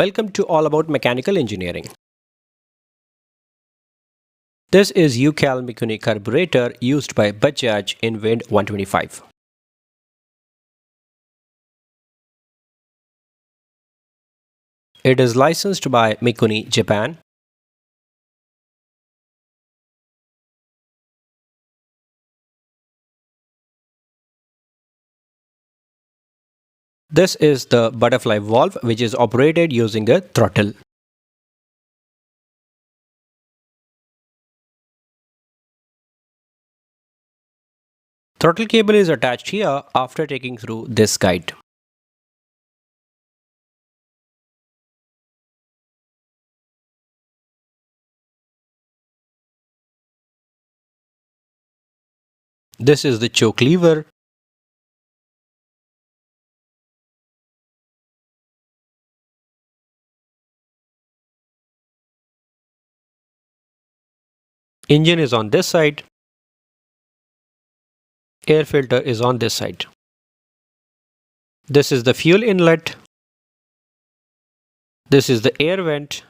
Welcome to All About Mechanical Engineering. This is UCAL Mikuni carburetor used by Bajaj in Wind 125. It is licensed by Mikuni, Japan. This is the butterfly valve which is operated using a throttle. Throttle cable is attached here after taking through this guide. This is the choke lever. Engine is on this side. Air filter is on this side. This is the fuel inlet. This is the air vent.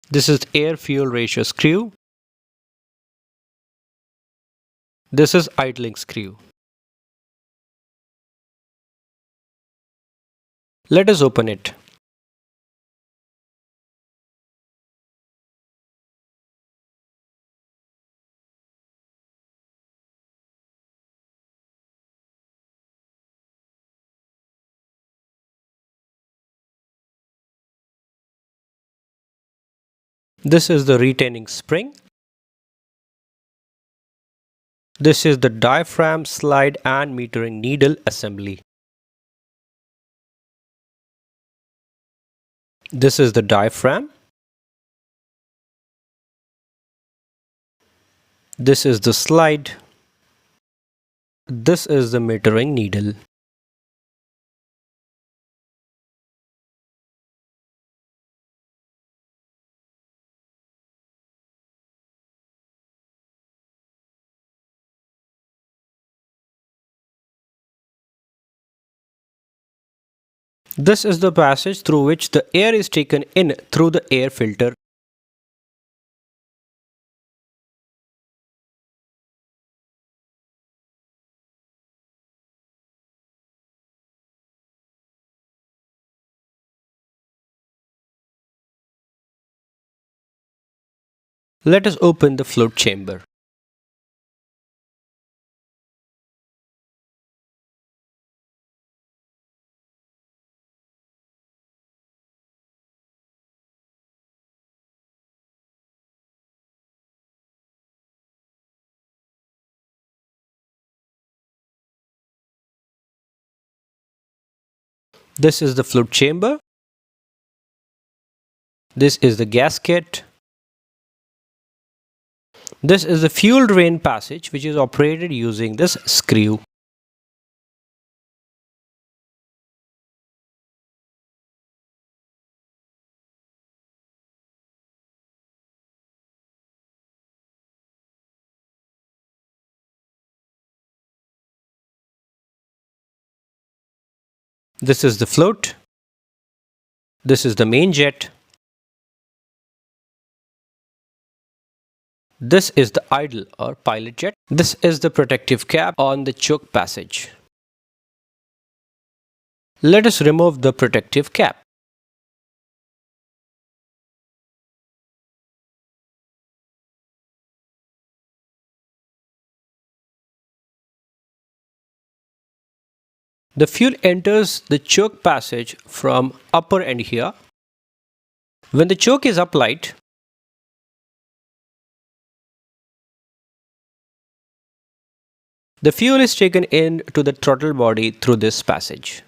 This is the air-fuel ratio screw. This is idling screw. Let us open it. This is the retaining spring. This is the diaphragm, slide and metering needle assembly. This is the diaphragm. This is the slide. This is the metering needle. This is the passage through which the air is taken in through the air filter. Let us open the float chamber. This is the float chamber. This is the gasket. This is the fuel drain passage which is operated using this screw. This is the float. This is the main jet. This is the idle or pilot jet. This is the protective cap on the choke passage. Let us remove the protective cap. The fuel enters the choke passage from upper end here. When the choke is applied, the fuel is taken in to the throttle body through this passage.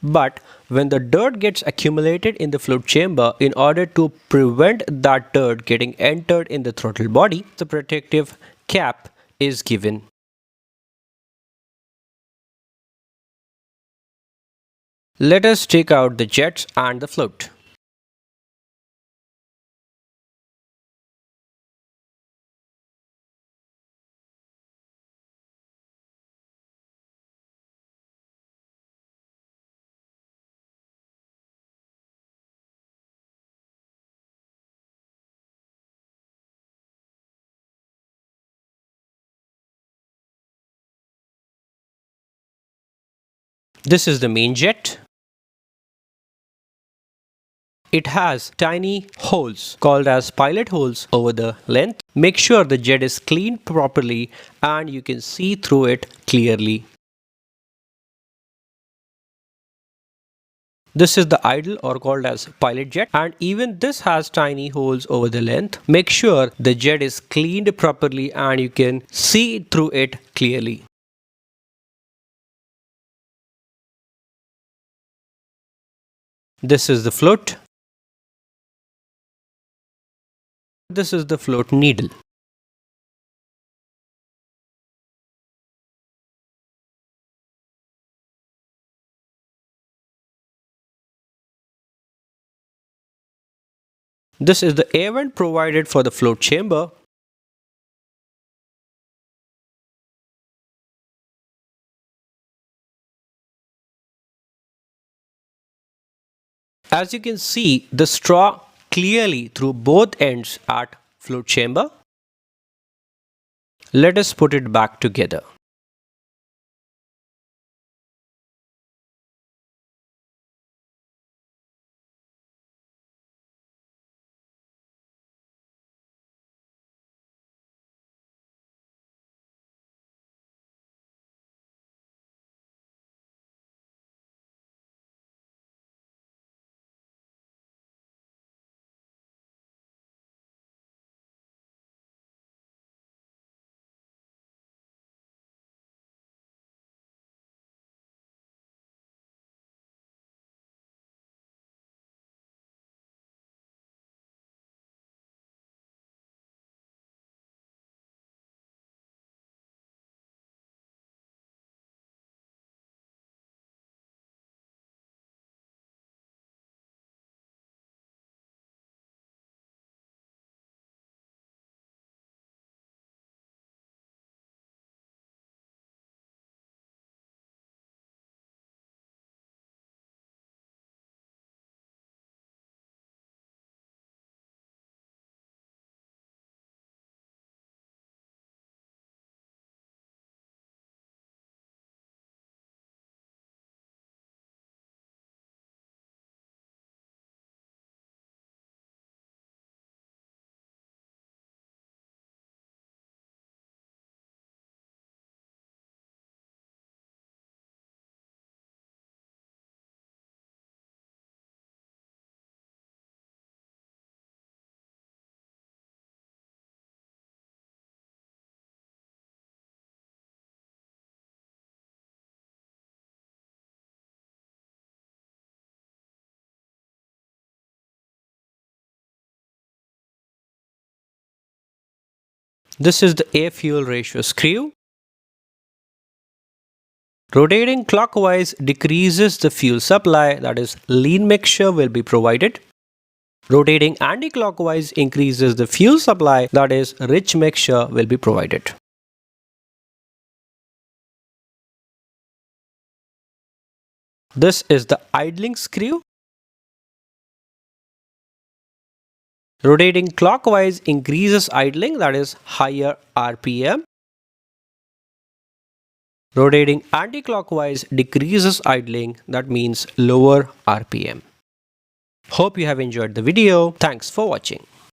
But when the dirt gets accumulated in the float chamber, in order to prevent that dirt getting entered in the throttle body, the protective cap is given. Let us take out the jets and the float. This is the main jet. It has tiny holes called as pilot holes over the length. Make sure the jet is cleaned properly and you can see through it clearly. This is the idle or called as pilot jet, and even this has tiny holes over the length. Make sure the jet is cleaned properly and you can see through it clearly. This is the float. This is the float needle. This is the air vent provided for the float chamber. As you can see the straw clearly through both ends at float chamber. Let us put it back together. This is the air-fuel ratio screw. Rotating clockwise decreases the fuel supply, that is, lean mixture will be provided. Rotating anti-clockwise increases the fuel supply, that is, rich mixture will be provided. This is the idling screw. Rotating clockwise increases idling, that is, higher RPM. Rotating anti-clockwise decreases idling, that means lower RPM. Hope you have enjoyed the video. Thanks for watching.